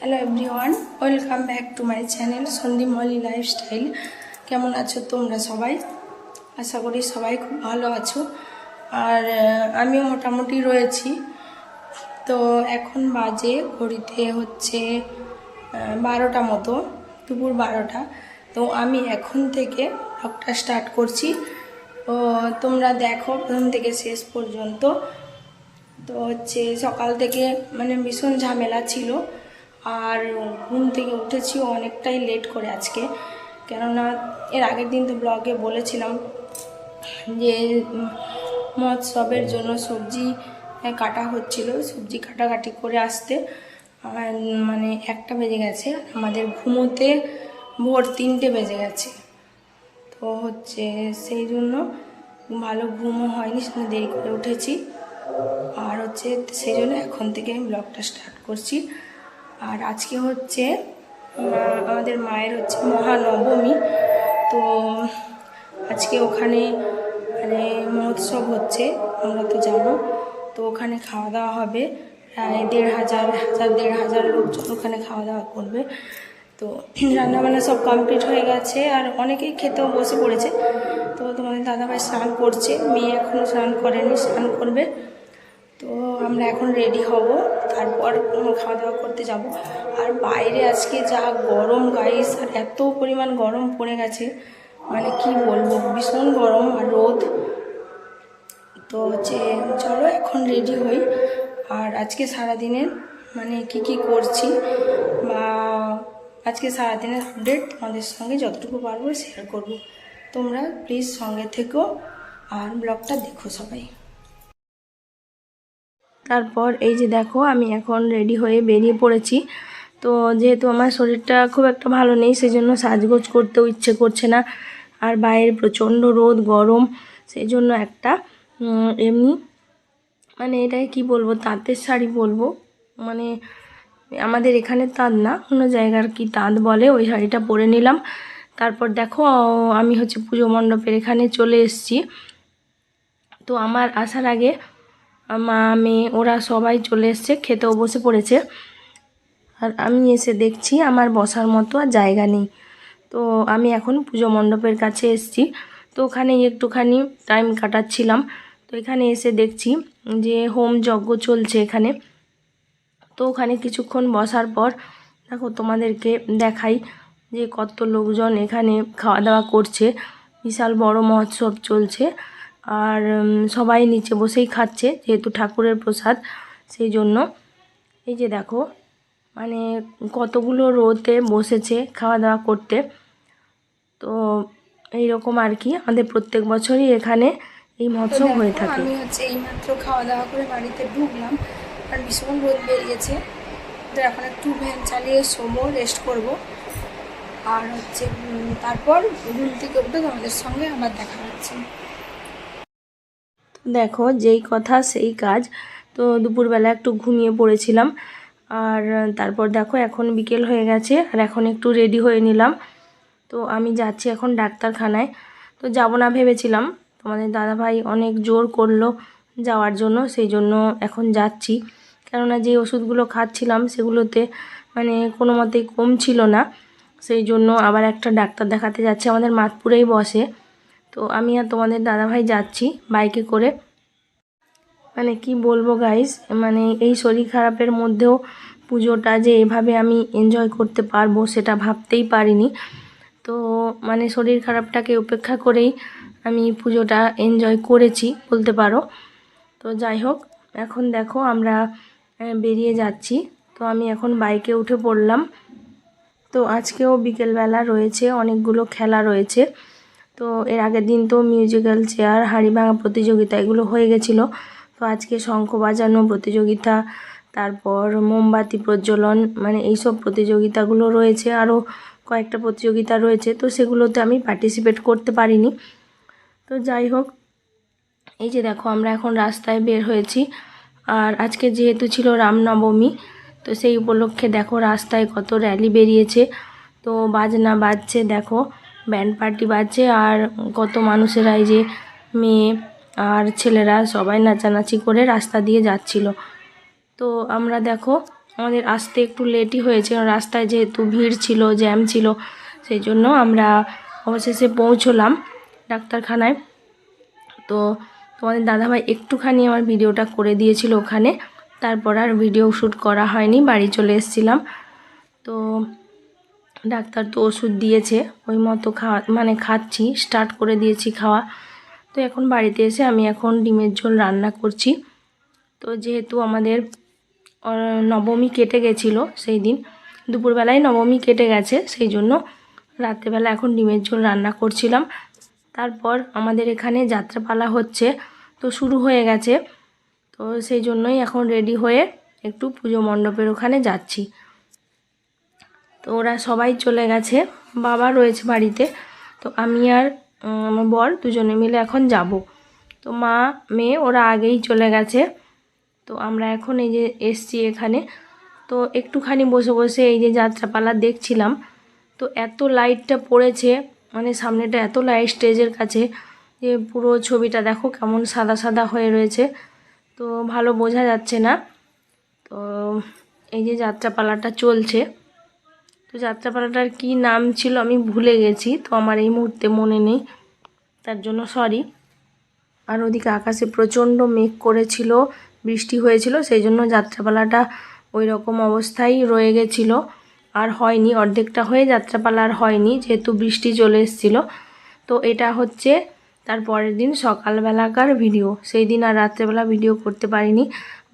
Hello everyone, welcome back to my channel Sandeep Moli lifestyle. কেমন আছো তোমরা সবাই? আশা করি সবাই খুব ভালো আছো। আর আমিও মোটামুটি রয়েছি। তো এখন বাজে ঘড়িতে হচ্ছে 12টা মতো, দুপুর 12টা। তো আমি এখন থেকে ব্লগটা স্টার্ট করছি। তো তোমরা দেখো প্রথম থেকে শেষ পর্যন্ত। তো হচ্ছে সকাল থেকে মানে ভীষণ ঝামেলা ছিল। আর ঘুম থেকে উঠেছিও অনেকটাই লেট করে আজকে, কেননা এর আগের দিন তো ব্লগে বলেছিলাম যে মহোৎসবের জন্য সবজি কাটা হচ্ছিল। সবজি কাটাকাটি করে আসতে মানে 1টা বেজে গেছে, আমাদের ঘুমোতে ভোর 3টে বেজে গেছে। তো হচ্ছে সেই জন্য ভালো ঘুমও হয়নি, সেখানে দেরি করে উঠেছি। আর হচ্ছে সেই জন্য এখন থেকে আমি ব্লগটা স্টার্ট করছি। আর আজকে হচ্ছে আমাদের মায়ের হচ্ছে মহানবমী। তো আজকে ওখানে মানে মহোৎসব হচ্ছে, আমরা তো জানো। তো ওখানে খাওয়া দাওয়া হবে, প্রায় 1,500 লোকজন ওখানে খাওয়া দাওয়া করবে। তো রান্নাবান্না সব কমপ্লিট হয়ে গেছে, আর অনেকেই খেতেও বসে পড়েছে। তো তোমাদের দাদাভাই স্নান করছে, মেয়ে এখনও স্নান করেনি, স্নান করবে। তো আমরা এখন রেডি হব, তারপর খাওয়া দাওয়া করতে যাব। আর বাইরে আজকে যা গরম গাইস, আর এত পরিমাণ গরম পড়ে গেছে, মানে কি বলবো, ভীষণ গরম আর রোদ। তো হচ্ছে চলো এখন রেডি হই। আর আজকে সারাদিনের মানে কি করছি বা আজকে সারাদিনের আপডেট তোমাদের সঙ্গে যতটুকু পারবো শেয়ার করব। তোমরা প্লিজ সঙ্গে থেকো আর ব্লগটা দেখো সবাই। তারপর এই যে দেখো, আমি এখন রেডি হয়ে বেরিয়ে পড়েছি। তো যেহেতু আমার শরীরটা খুব একটা ভালো নেই, সেই জন্য সাজগোজ করতেও ইচ্ছে করছে না। আর বাইরে প্রচণ্ড রোদ গরম, সেই জন্য একটা এমনি মানে এটাকে কি বলবো, তাঁতের শাড়ি বলবো, মানে আমাদের এখানে তাঁত না, অন্য জায়গার কি তাঁত বলে, ওই শাড়িটা পরে নিলাম। তারপর দেখো আমি হচ্ছে পুজো মণ্ডপের এখানে চলে এসেছি। তো আমার আসার আগে মা মেয়ে ওরা সবাই চলে এসছে, খেতেও বসে পড়েছে। আর আমি এসে দেখছি আমার বসার মতো আর জায়গা নেই। তো আমি এখন পুজো মণ্ডপের কাছে এসেছি। তো ওখানে একটুখানি টাইম কাটাচ্ছিলাম। তো এখানে এসে দেখছি যে হোম যজ্ঞ চলছে এখানে। তো ওখানে কিছুক্ষণ বসার পর দেখো তোমাদেরকে দেখাই যে কত লোকজন এখানে খাওয়া দাওয়া করছে। বিশাল বড় মহোৎসব চলছে। আর সবাই নিচে বসেই খাচ্ছে, যেহেতু ঠাকুরের প্রসাদ, সেই জন্য। এই যে দেখো মানে কতগুলো রোতে বসেছে খাওয়া দাওয়া করতে। তো এইরকম আর কি আমাদের প্রত্যেক বছরই এখানে এই মহোৎসব হয়ে থাকে। আমি হচ্ছে এইমাত্র খাওয়া দাওয়া করে বাড়িতে ঢুকলাম, আর ভীষণ রোদ বেরিয়েছে। তো এখন একটু ভ্যান চালিয়ে শোবো, রেস্ট করব। আর হচ্ছে তারপর ঘুম থেকে উঠে তোমাদের সঙ্গে আবার দেখা হচ্ছে। দেখো যেই কথা সেই কাজ। তো দুপুরবেলা একটু ঘুমিয়ে পড়েছিলাম। আর তারপর দেখো এখন বিকেল হয়ে গেছে, আর এখন একটু রেডি হয়ে নিলাম। তো আমি যাচ্ছি এখন ডাক্তারখানায়। তো যাব না ভেবেছিলাম, তোমাদের দাদাভাই অনেক জোর করলো যাওয়ার জন্য, সেই জন্য এখন যাচ্ছি। কেননা যে ওষুধগুলো খাচ্ছিলাম সেগুলোতে মানে কোনো মতেই কম ছিল না, সেই জন্য আবার একটা ডাক্তার দেখাতে যাচ্ছি, আমাদের মাতপুরেই বসে। তো আমি আর তোমাদের দাদাভাই যাচ্ছি বাইকে করে। মানে কি বলবো গাইস, মানে এই শরীর খারাপের মধ্যেও পুজোটা যে এভাবে আমি এনজয় করতে পারবো সেটা ভাবতেই পারিনি। তো মানে শরীর খারাপটাকে উপেক্ষা করেই আমি পুজোটা এনজয় করেছি বলতে পারো। তো যাই হোক, এখন দেখো আমরা বেরিয়ে যাচ্ছি। তো আমি এখন বাইকে উঠে পড়লাম। তো আজকেও বিকেলবেলা রয়েছে অনেকগুলো খেলা রয়েছে। তো এর আগের দিন তো মিউজিক্যাল চেয়ার, হাঁড়ি ভাঙা প্রতিযোগিতা এগুলো হয়ে গেছিলো। তো আজকে শঙ্খ বাজানো প্রতিযোগিতা, তারপর মোমবাতি প্রজ্বলন, মানে এইসব প্রতিযোগিতাগুলো রয়েছে। আরও কয়েকটা প্রতিযোগিতা রয়েছে, তো সেগুলোতে আমি পার্টিসিপেট করতে পারিনি। তো যাই হোক, এই যে দেখো আমরা এখন রাস্তায় বের হয়েছি। আর আজকে যেহেতু ছিল রামনবমী, তো সেই উপলক্ষে দেখো রাস্তায় কত র্যালি বেরিয়েছে। তো বাজনা বাজছে, দেখো ব্যান্ড পার্টি বাজছে, আর কত মানুষেরা এই যে মেয়ে আর ছেলেরা সবাই নাচানাচি করে রাস্তা দিয়ে যাচ্ছিল। তো আমরা দেখো আমাদের আসতে একটু লেটই হয়েছে, কারণ রাস্তায় যেহেতু ভিড় ছিল, জ্যাম ছিল, সেই জন্য আমরা অবশেষে পৌঁছলাম ডাক্তারখানায়। তো তোমাদের দাদাভাই একটুখানি আমার ভিডিওটা করে দিয়েছিল ওখানে, তারপর আর ভিডিও শ্যুট করা হয়নি, বাড়ি চলে এসেছিলাম। তো ডাক্তার তো ওষুধ দিয়েছে, ওই মতো খাচ্ছি, স্টার্ট করে দিয়েছি খাওয়া। তো এখন বাড়িতে এসে আমি এখন ডিমের ঝোল রান্না করছি। তো যেহেতু আমাদের নবমী কেটে গেছিলো, সেই দিন দুপুরবেলায় নবমী কেটে গেছে, সেই জন্য রাত্রেবেলা এখন ডিমের ঝোল রান্না করছিলাম। তারপর আমাদের এখানে যাত্রাপালা হচ্ছে, তো শুরু হয়ে গেছে, তো সেই জন্যই এখন রেডি হয়ে একটু পুজো মণ্ডপের ওখানে যাচ্ছি। তো ওরা সবাই চলে গেছে, বাবা রয়েছে বাড়িতে, তো আমি আর আমার বর দুজনে মিলে এখন যাব। তো মা মেয়ে ওরা আগেই চলে গেছে। তো আমরা এখন এই যে এসছি এখানে, তো একটুখানি বসে বসে এই যে যাত্রাপালা দেখছিলাম। তো এত লাইটটা পড়েছে, সামনেটা এত লাইট স্টেজের কাছে, যে পুরো ছবিটা দেখো কেমন সাদা সাদা হয়ে রয়েছে, তো ভালো বোঝা যাচ্ছে না। তো এই যে যাত্রাপালাটা চলছে, তো যাত্রাপালাটার কি নাম ছিল আমি ভুলে গেছি, তো আমার এই মুহূর্তে মনে নেই, তার জন্য সরি। আর ওদিকে আকাশে প্রচণ্ড মেঘ করেছিল, বৃষ্টি হয়েছিল, সেই জন্য যাত্রাপালাটা ওই রকম অবস্থায় রয়ে গেছিল, আর হয়নি, অর্ধেকটা হয়ে যাত্রাপালা আর হয়নি, যেহেতু বৃষ্টি চলে এসেছিলো। তো এটা হচ্ছে তার পরের দিন সকালবেলাকার ভিডিও, সেই দিন আর রাত্রেবেলা ভিডিও করতে পারিনি,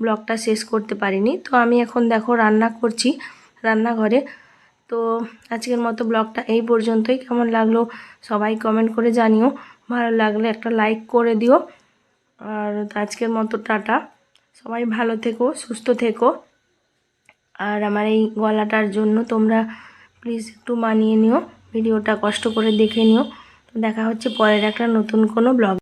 ব্লগটা শেষ করতে পারিনি। তো আমি এখন দেখো রান্না করছি রান্নাঘরে। তো আজকের মতো ব্লগটা এই পর্যন্তই। কেমন লাগলো সবাই কমেন্ট করে জানিও, ভালো লাগলে একটা লাইক করে দিও। আর আজকের মতো টাটা, সবাই ভালো থেকো, সুস্থ থেকো। আর আমার এই গলাটার জন্য তোমরা প্লিজ একটু মানিয়ে নিও, ভিডিওটা কষ্ট করে দেখে নিও। তো দেখা হচ্ছে পরের একটা নতুন কোনো ব্লগ।